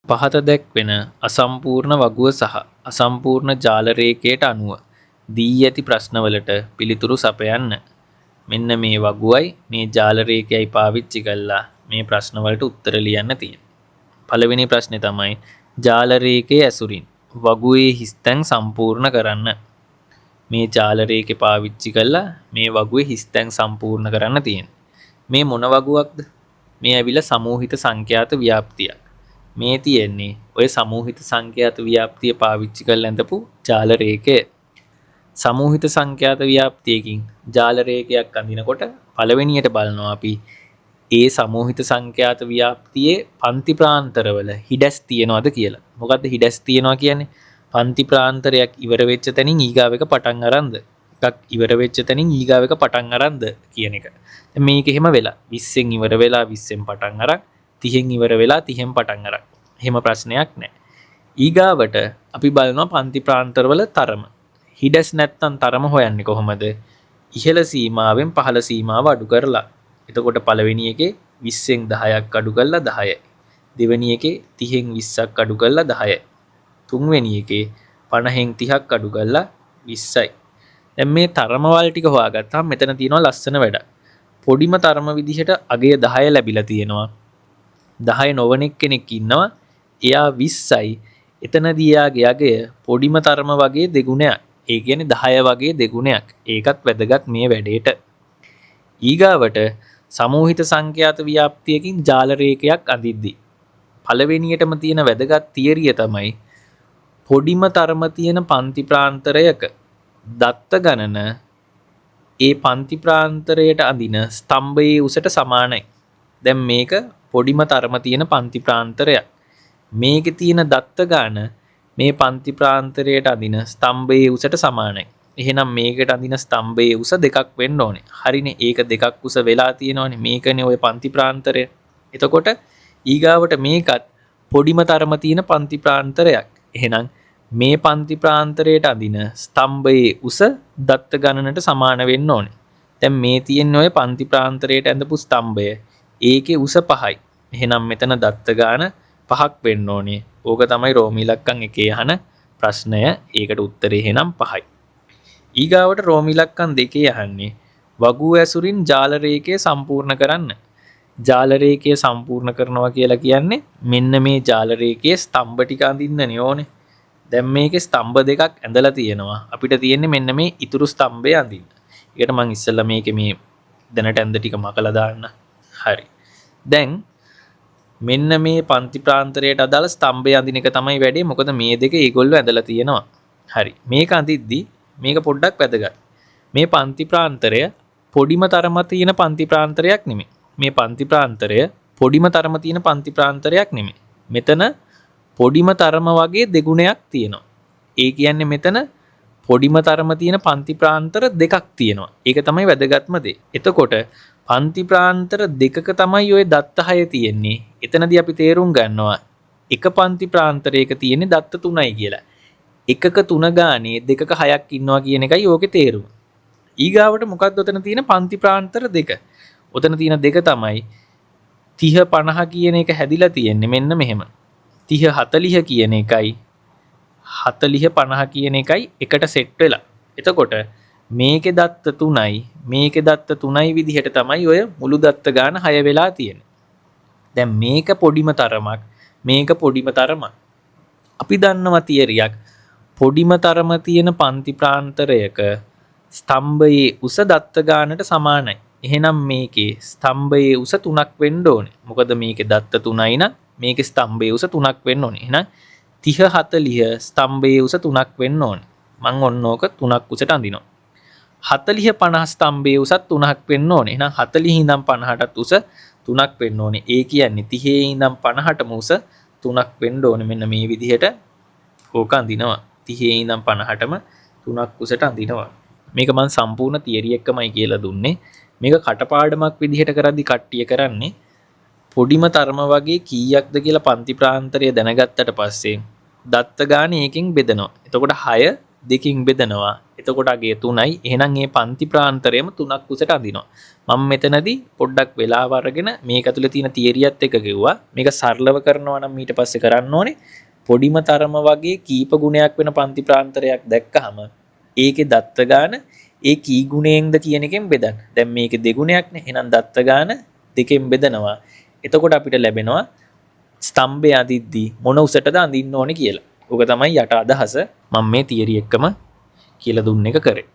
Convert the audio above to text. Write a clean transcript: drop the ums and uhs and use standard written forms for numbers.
පහත දැක්වෙන අසම්පූර්ණ වගුව සහ අසම්පූර්ණ ජාල රේඛයට අනුව දී ඇති ප්‍රශ්නවලට පිළිතුරු සපයන්න. මෙන්න මේ වගුවයි මේ ජාල රේඛයයි පාවිච්චි කරලා මේ ප්‍රශ්නවලට උත්තර ලියන්න තියෙනවා. පළවෙනි ප්‍රශ්නේ තමයි ජාල රේඛයේ ඇසුරින් වගුවේ හිස්තැන් සම්පූර්ණ කරන්න. මේ ජාල රේඛේ පාවිච්චි කරලා මේ වගුවේ හිස්තැන් සම්පූර්ණ කරන්න තියෙනවා. මේ මොන වගුවක්ද? මේ ඇවිල්ලා සමූහිත සංඛ්‍යාත ව්‍යාප්තියක්. මේ තියෙන්නේ ඔය සමූහිත සංඛ්‍යාත ව්‍යාප්තිය පාවිච්චි කරලා ඇඳපු ජාල රේඛය. සමූහිත සංඛ්‍යාත ව්‍යාප්තියකින් ජාල රේඛයක් අඳිනකොට පළවෙනියට බලනවා අපි ඒ සමූහිත සංඛ්‍යාත ව්‍යාප්තියේ පන්ති ප්‍රාන්තරවල හිඩැස් තියනවාද කියලා. මොකද්ද හිඩැස් තියනවා කියන්නේ? පන්ති ප්‍රාන්තරයක් ඉවර වෙච්ච තැනින් ඊගාව එක පටන් අරන්ද? එකක් ඉවර වෙච්ච තැනින් ඊගාව එක පටන් අරන්ද කියන එක. දැන් මේක එහෙම වෙලා 20න් ඉවර වෙලා 20න් පටන් අරන් 30න් ඉවර වෙලා 30න් පටන් අරන්. එහෙම ප්‍රශ්නයක් නැහැ. ඊගාවට අපි බලනවා පන්ති ප්‍රාන්තරවල තරම. හිඩැස් නැත්තම් තරම හොයන්නේ කොහොමද? ඉහළ සීමාවෙන් පහළ සීමාව අඩු කරලා. එතකොට පළවෙනි එකේ 20න් 10ක් අඩු කරලා 10යි. දෙවෙනි එකේ 30න් 20ක් අඩු කරලා 10යි. තුන්වෙනි එකේ 50න් 30ක් අඩු කරලා 20යි. දැන් මේ තරමවල ටික හොයාගත්තාම මෙතන තියෙනවා ලස්සන වැඩක්. පොඩිම තරම විදිහට අගය 10 ලැබිලා තියෙනවා. 10 නොවන කෙනෙක් ඉන්නවා. එයා 20යි. එතනදී එයාගේ අගය පොඩිම තරම වගේ දෙගුණයක්. ඒ කියන්නේ 10 වගේ දෙගුණයක්. ඒකත් වැදගත් මේ වැඩේට. ඊගාවට සමූහිත සංඛ්‍යාත ව්‍යාප්තියකින් ජාල රේඛයක් අඳිද්දී පළවෙනියටම තියෙන වැදගත් තියරිය තමයි පොඩිම තරම තියෙන පන්ති ප්‍රාන්තරයක දත්ත ගණන ඒ පන්ති ප්‍රාන්තරයට අඳින ස්තම්භයේ උසට සමානයි. දැන් මේක පොඩිම තරම තියෙන පන්ති ප්‍රාන්තරයක්. මේකේ තියෙන දත්ත ගාන මේ පන්ති ප්‍රාන්තරයට අඳින ස්තම්භයේ උසට සමානයි. එහෙනම් මේකට අඳින ස්තම්භයේ උස දෙකක් වෙන්න ඕනේ. හරිනේ. ඒක දෙකක් උස වෙලා තියෙනවනේ. මේකනේ ওই පන්ති ප්‍රාන්තරය. එතකොට ඊගාවට මේකත් පොඩිම තරම තියෙන පන්ති ප්‍රාන්තරයක්. එහෙනම් මේ පන්ති ප්‍රාන්තරයට අඳින ස්තම්භයේ උස දත්ත ගණනට සමාන වෙන්න ඕනේ. දැන් මේ තියෙන්නේ ওই පන්ති ප්‍රාන්තරයට ඇඳපු ස්තම්භය. ඒකේ උස 5යි. එහෙනම් මෙතන දත්ත ගාන 5ක් වෙන්න ඕනේ. ඕක තමයි රෝමී ඉලක්කම් 1 අහන ප්‍රශ්නය. ඒකට උත්තරේ එහෙනම් 5යි. ඊගාවට රෝමී ඉලක්කම් 2 අහන්නේ වගුව ඇසුරින් ජාල රේඛය සම්පූර්ණ කරන්න. ජාල රේඛය සම්පූර්ණ කරනවා කියලා කියන්නේ මෙන්න මේ ජාල රේඛයේ ස්තම්භ ටික අඳින්නනේ ඕනේ. දැන් මේකේ ස්තම්භ දෙකක් ඇඳලා තියෙනවා. අපිට තියෙන්නේ මෙන්න මේ ඉතුරු ස්තම්භය අඳින්න. ඒකට මම ඉස්සෙල්ලා මේකේ මේ දැනට ඇඳ ටික මකලා දාන්න. හරි. දැන් මෙන්න මේ පන්ති ප්‍රාන්තරයට අදාළ ස්තම්භය අඳින එක තමයි වැඩේ. මොකද මේ දෙක ඒගොල්ලෝ ඇඳලා තියෙනවා. හරි. මේක අඳිද්දි මේක පොඩ්ඩක් වැදගත්. මේ පන්ති ප්‍රාන්තරය පොඩිම තරම තියෙන පන්ති ප්‍රාන්තරයක් නෙමෙයි. මේ පන්ති ප්‍රාන්තරය පොඩිම තරම තියෙන පන්ති ප්‍රාන්තරයක් නෙමෙයි. මෙතන පොඩිම තරම වගේ දෙගුණයක් තියෙනවා. ඒ කියන්නේ මෙතන පොඩිම තරම තියෙන පන්ති ප්‍රාන්තර දෙකක් තියෙනවා. ඒක තමයි වැදගත්ම දේ. එතකොට පන්ති ප්‍රාන්තර දෙකක තමයි ওই දත්ත 6 තියෙන්නේ. එතනදී අපි තේරුම් ගන්නවා එක පන්ති ප්‍රාන්තරයක තියෙන්නේ දත්ත 3යි කියලා. එකක 3 ගානේ දෙකක 6ක් ඉන්නවා කියන එකයි ඕකේ තේරුම. ඊගාවට මොකක්ද උතන තියෙන පන්ති ප්‍රාන්තර දෙක? උතන තියෙන දෙක තමයි 30 50 කියන එක හැදිලා තියෙන්නේ මෙන්න මෙහෙම. 30 40 කියන එකයි 40 50 කියන එකයි එකට සෙට් වෙලා. එතකොට මේකේ දත්ත 3යි මේකේ දත්ත 3යි විදිහට තමයි ඔය මුළු දත්ත ගාන 6 වෙලා තියෙන්නේ. දැන් මේක පොඩිම තරමක් මේක පොඩිම තරමක්. අපි දන්නවා තියරියක් පොඩිම තරම තියෙන පන්ති ප්‍රාන්තරයක ස්තම්භයේ උස දත්ත ගානට සමානයි. එහෙනම් මේකේ ස්තම්භයේ උස 3ක් වෙන්න ඕනේ. මොකද මේකේ දත්ත 3යි නම් මේකේ ස්තම්භයේ උස 3ක් වෙන්න ඕනේ. එහෙනම් 30 40 ස්තම්භයේ උස 3ක් වෙන්න ඕනේ. මම ඔන්න ඕක 3ක් උසට අඳිනවා. 40 50 ස්තම්භයේ උසත් 3ක් වෙන්න ඕනේ. එහෙනම් 40 ඉඳන් 50ටත් උස 3ක් වෙන්න ඕනේ. ඒ කියන්නේ 30 ඉඳන් 50ටම උස 3ක් වෙන්න ඕනේ. මෙන්න මේ විදිහට ඕක අඳිනවා. 30 ඉඳන් 50ටම 3ක් උසට අඳිනවා. මේක මම සම්පූර්ණ තියරි එකමයි කියලා දුන්නේ. මේක කටපාඩමක් විදිහට කරද්දි කට්ටිය කරන්නේ පොඩිම තරම වගේ කීයක්ද කියලා පන්ති ප්‍රාන්තරය දැනගත්තට පස්සේ දත්ත ගාන එකකින් බෙදනවා. එතකොට 6 දෙකින් බෙදනවා. එතකොට අගේ 3යි. එහෙනම් මේ පන්ති ප්‍රාන්තරයම 3ක් උසට අඳිනවා. මම මෙතනදී පොඩ්ඩක් වෙලාව අරගෙන මේක ඇතුලේ තියෙන තියරියත් එක්ක ගෙවුවා. මේක සරලව කරනවා නම් ඊට පස්සේ කරන්න ඕනේ පොඩිම තරම වගේ කීප ගුණයක් වෙන පන්ති ප්‍රාන්තරයක් දැක්කහම ඒකේ දත්ත ගාන ඒ කී ගුණයෙන්ද කියන එකෙන් බෙදන්න. දැන් මේකේ දෙගුණයක්නේ. එහෙනම් දත්ත ගාන දෙකෙන් බෙදනවා. එතකොට අපිට ලැබෙනවා ස්තම්භය අඳිද්දී මොන උසටද අඳින්න ඕනේ කියලා. ඕක තමයි යට අදහස. මම මේ තියරි එක්කම කියලා දුන්න එක කරේ.